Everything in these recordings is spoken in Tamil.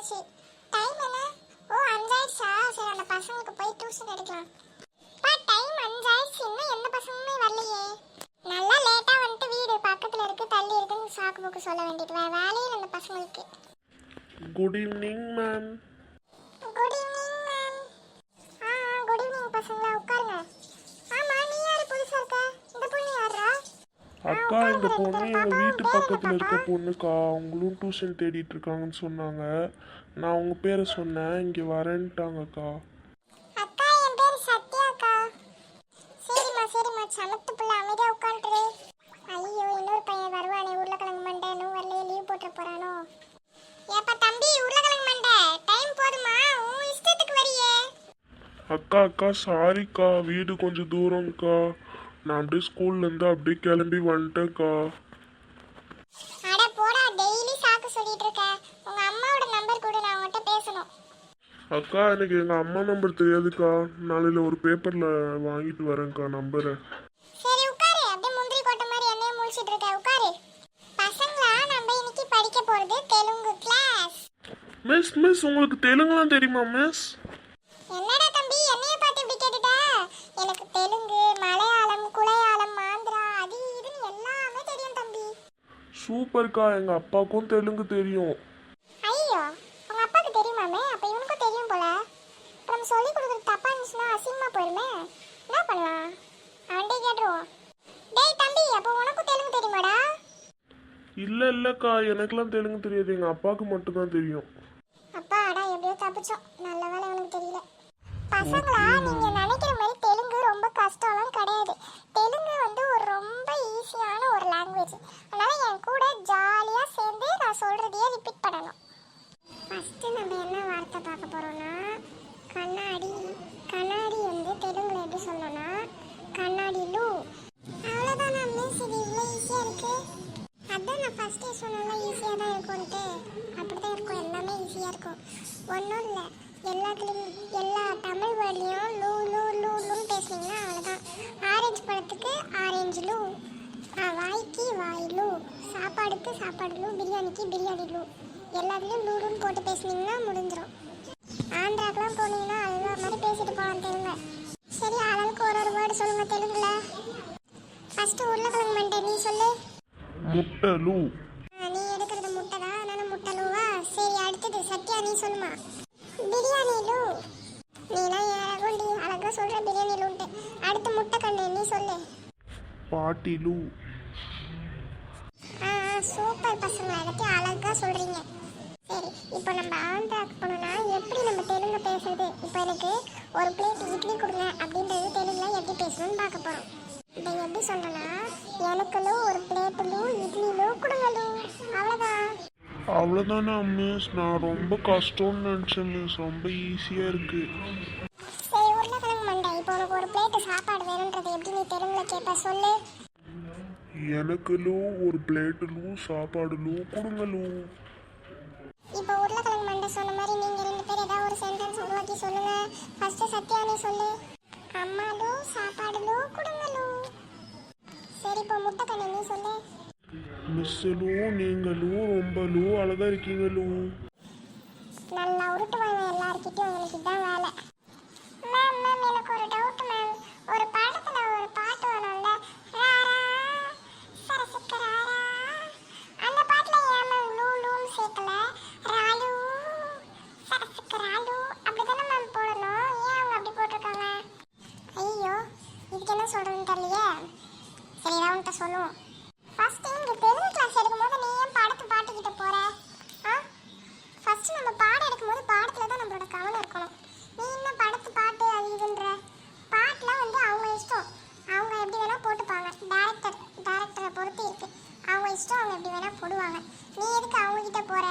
ஆச்சு. டைம் என்ன? ஓ 5 ஆயிடுச்சா? சரி அந்த பசங்களுக்கு போய் டியூஷன் எடுக்கலாம். டைம் 5 ஆயிடுச்சு, இன்னும் எந்த பசங்களுமே வரலையே. நல்லா லேட்டா வந்துட்டு வீடு பக்கத்துல இருக்கு தள்ளி இருக்குன்னு சாக்கு போக்கு சொல்ல வேண்டியது வேற வேலையில் அந்த பசங்களுக்கு. Good evening ma'am. Good evening ma'am. Good evening பசங்களா, உட்காருங்க. ஆமா, நீ யாரு புதுசா இருக்க? இந்த பொண்ணு யாரா? அக்கா, இந்த பொண்ணு எங்கள் வீட்டு பக்கத்தில் இருக்க பொண்ணுக்கா. அவங்களும் டியூஷன் தேடிட்டு இருக்காங்கன்னு சொன்னாங்க. நான் உங்கள் பேரை சொன்னேன், இங்கே வரேன்ட்டாங்கக்கா. அக்கா, என் பேர் சத்யாக்கா. சரிம்மா சரிம்மா, சமத்து புள்ள, அமைதியா உட்காந்துரு. ஐயோ, இன்னொரு பையன் வருவானே, உருளைக்கிழங்கு மண்டை, இன்னும் வரலையே, லீவ் போட்டு போறானோ? ஏப்பா தம்பி, உருளைக்கிழங்கு மண்டை, டைம் போதுமா? உன் இஷ்டத்துக்கு வரியே. அக்கா அக்கா சாரிக்கா, வீடு கொஞ்சம் தூரம்க்கா. நான் அப்படியே ஸ்கூல்லேருந்து அப்படியே கிளம்பி வந்துட்டேன்க்கா. அட போடா, டெய்லி சாக்கு சொல்லிட்டு இருக்க. உங்க அம்மாவோட நம்பர் கொடு, நான் உன்கிட்ட பேசணும். அக்கா, எனக்கு எங்கள் அம்மா நம்பர் தெரியாதுக்கா. நாளையில் ஒரு பேப்பரில் வாங்கிட்டு வரேன்க்கா நம்பரை. சரி உட்காரு, அப்படியே முந்திரி கொட்டை மாதிரி என்னைய முழிச்சிட்டு இருக்க, உட்காரு. பசங்களா, நம்ம இன்னைக்கு படிக்க போறது தெலுங்கு கிளாஸ். மிஸ் உங்களுக்கு தெலுங்குலாம் தெரியுமா மிஸ்? என்னடா தம்பி, என்னைய பார்த்து இப்படி கேட்டுட்ட? எனக்கு தெலுங்கு, மலையாளம், குலையாளம், ஆந்திரா, அது இதுன்னு எல்லாமே தெரியும் தம்பி. சூப்பர்க்கா, எங்கள் அப்பாவுக்கும் தெலுங்கு தெரியும். ஐயோ, உங்க அப்பாக்கு தெரியுமாமே? அப்ப இவனுக்கும் தெரியும் போல. அப்புறம் சொல்லி கொடுக்குறது தப்பா இருந்துச்சுன்னா அசிங்கமா போயிருமே. என்ன பண்ணலாம்? அவன்கிட்ட கேட்டுருவோம். டேய் தம்பி, அப்போ உனக்கும் தெலுங்கு தெரியுமாடா? இல்லைக்கா, எனக்கெல்லாம் தெலுங்கு தெரியாது. எங்கள் அப்பாவுக்கு மட்டும்தான் தெரியும். அப்பாடா, எப்படியோ தப்பிச்சோம். நல்ல வேலை உனக்கு தெரியல. பசங்களா, நீங்க நினைக்கிற மாதிரி தெலுங்கு ரொம்ப கஷ்டம்லாம் கிடையாது. தெலுங்கு வந்து ஒரு ரொம்ப ஈஸியான ஒரு லாங்குவேஜ். அதனால என் கூட ஜாலியா சேர்ந்து நான் சொல்றதையே ரிப்பீட் பண்ணணும். ஃபர்ஸ்ட் நம்ம என்ன வார்த்தை பார்க்க போறோம்னா கண்ணாடி. கண்ணாடி வந்து தெலுங்குல எப்படி சொல்லணும்னா கண்ணாடிலு. அவ்வளோதான் மிஸ், இது இவ்வளோ ஈஸியா இருக்கு. அதான் நான் ஃபர்ஸ்டே சொன்னல, ஈஸியாக தான் இருக்கும்ட்டு. அப்படிதான் இருக்கும், எல்லாமே ஈஸியாக இருக்கும். ஒன்றும் இல்லை, எல்லாத்துலேயும் எல்லா தமிழ் வேர்ட்லையும் லூ லூ லூ லூன்னு பேசுனீங்கன்னா அவ்வளோதான். ஆரஞ்சு பழத்துக்கு ஆரஞ்சு லூ, வாய்க்கு வாய் லூ, சாப்பாடுக்கு சாப்பாடு லூ, பிரியாணிக்கு பிரியாணி லூ. எல்லாத்துலேயும் லூலுன்னு போட்டு பேசுனீங்கன்னா முடிஞ்சிடும். ஆந்திராக்கெலாம் போனீங்கன்னா அல்வா மாதிரி பேசிட்டு போகலாம் தெலுங்கு. சரி, ஆளுக்கு ஒரு ஒரு வேர்டு சொல்லுங்கள் தெலுங்குல. ஃபஸ்ட்டு உருளைக்கிழங்கு மண்டை நீ சொல்லு. முட்டலு. நீ எடுக்கிறது முட்டை தான், அதனால முட்டலுவா. சரி, அடுத்தது சத்யா, நீ சொல்லுமா. பிரியாணி லூ. நீனா அழகுண்டி, அழகா சொல்ற பிரியாணி லூன்ட்டு. அடுத்து முட்டை கண்ணு, நீ சொல்லு. பாட்டிலு. சூப்பர் பசங்க, எல்லாத்தையும் அழகா சொல்றீங்க. சரி, இப்போ நம்ம ஆந்திராக்கு போனோம்னா எப்படி நம்ம தெலுங்கு பேசுறது? இப்போ எனக்கு ஒரு பிளேட் இட்லி கொடுங்க அப்படின்றது தெலுங்குல எப்படி பேசணும்னு பார்க்க போறோம். இதை எப்படி சொன்னா எனக்குலு ஒரு பிளேட்டுலு இட்லிலு கொடுங்கலு, அவ்வளோதான். அவ்வளோதானா மிஸ்? நான் ரொம்ப கஷ்டம்னு நினச்சேன் மிஸ். ரொம்ப ஈஸியாக இருக்கு. சரி உருளைக்கிழங்கு மண்டை, இப்போ உனக்கு ஒரு பிளேட்டு சாப்பாடு வேணுன்றது எப்படி நீ தெலுங்குல கேட்ப சொல்லு. எனக்குலு ஒரு பிளேட்டுலு சாப்பாடுலு கொடுங்கலு. இப்போ உருளைக்கிழங்கு மண்டை சொன்ன மாதிரி நீங்க ரெண்டு பேர் ஏதாவது ஒரு சென்டென்ஸ் உருவாக்கி சொல்லுங்க. ஃபர்ஸ்ட் சத்யா நீ சொல்லு. அம்மாலு சாப்பாடுலு கொடுங்கலு. சரி, இப்போ முட்டை கண்ணு நீ சொல்லு. மிஸ்ஸலு நீங்களும் ரொம்பலு அழகா இருக்கீங்களு. நல்லா உருட்டு வாங்க எல்லார்கிட்டயும், உங்களுக்கு இதான் வேலை. மேம் மேம், எனக்கு ஒரு டவுட் மேம். ஒரு படத்துல ஒரு பாட்டு வரும்ல, ராரா சரசுக்கு ராரா, அந்த பாட்டுல ஏன் மேம் லூ லூன்னு சேர்க்கல, ராலு சரசுக்கு ராலு அப்படிதானே மேம் போடணும்? ஏன் அவங்க அப்படி போட்டிருக்காங்க? ஐயோ, இதுக்கு என்ன சொல்றதுன்னு தெரியலையே. சரி, நான் உன்கிட்ட சொல்லுவோம். ஃபர்ஸ்ட் இங்க தெலுங்கு கிளாஸ் எடுக்கும்போது நீ ஏன் பாடத்து பாட்டுக்கிட்ட போற? ஃபர்ஸ்ட் நம்ம பாடம் எடுக்கும்போது பாடத்துல தான் நம்மளோட கவனம் இருக்கணும். நீ என்ன படத்து பாட்டு அது இதுன்ற? பாட்டுலாம் வந்து அவங்க இஷ்டம், அவங்க எப்படி வேணா போட்டுப்பாங்க. டேரக்டரை பொறுத்து இருக்கு, அவங்க இஷ்டம், அவங்க எப்படி வேணா போடுவாங்க. நீ எதுக்கு அவங்க கிட்ட போற?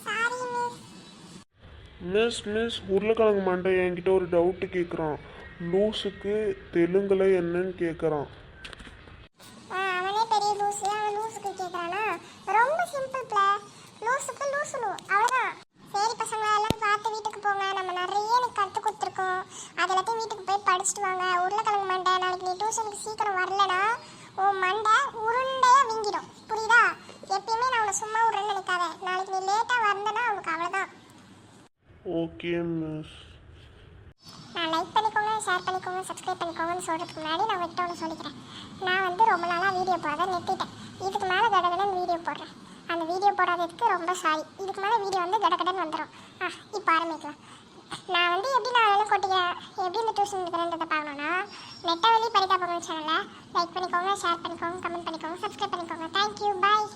Sorry miss. மிஸ் உருளைக்கிழங்கு மண்டை என்கிட்ட ஒரு டவுட்டு கேட்குறான். லூஸுக்கு தெலுங்குல என்னன்னு கேட்குறான். அவனே பெரிய லூசு, அவன் லூசுக்கு கேட்குறானா? ரொம்ப சிம்பிள் பிளே, லூசுக்கு லூசுலு, அவ்வளோதான். சரி பசங்களா, எல்லாரும் பார்த்து வீட்டுக்கு போங்க. நம்ம நிறைய எனக்கு கற்றுக் கொடுத்துருக்கோம், அது எல்லாத்தையும் வீட்டுக்கு போய் படிச்சுட்டு வாங்க. உருளைக்கிழங்கு மண்டை, நாளைக்கு நீ டியூஷனுக்கு சீக்கிரம் வரலனா உன் மண்டை உருண்டையாக வீங்கிடும், புரியுதா? எப்பயுமே நான் உன்னை சும்மா விட்றேன்னு நினைக்காத. இருக்காத. நாளைக்கு நீ லேட்டாக வந்தனா அவனுக்கு அவ்வளோதான். Okay miss. நான் லைக் பண்ணிக்கோங்க, ஷேர் பண்ணிக்கோங்க, சப்ஸ்கிரைப் பண்ணிக்கோங்கன்னு சொல்கிறதுக்கு முன்னாடி நான் உங்கள்கிட்ட ஒன்று சொல்லிக்கிறேன். நான் வந்து ரொம்ப நாளாக வீடியோ போடாத நிறுத்திட்டேன். இதுக்கு மேலே கடகடன் வீடியோ போடுறேன். அந்த வீடியோ போடாததுக்கு ரொம்ப சாரி. இதுக்கு மேலே வீடியோ வந்து கடகடன் வந்துடும். இப்போ ஆரம்பிக்கலாம். நான் வந்து எப்படி நான் அதெல்லாம் கொட்டிக்கிறேன், எப்படி இந்த டியூஷன் இருக்கிறேன்றதை பார்க்கணுன்னா நெட்டவெளி படிக்கா போகணும் சேனலை லைக் பண்ணிக்கோங்க, ஷேர் பண்ணிக்கோங்க, கமெண்ட் பண்ணிக்கோங்க, சப்ஸ்கிரைப் பண்ணிக்கோங்க. தேங்க்யூ, பாய்.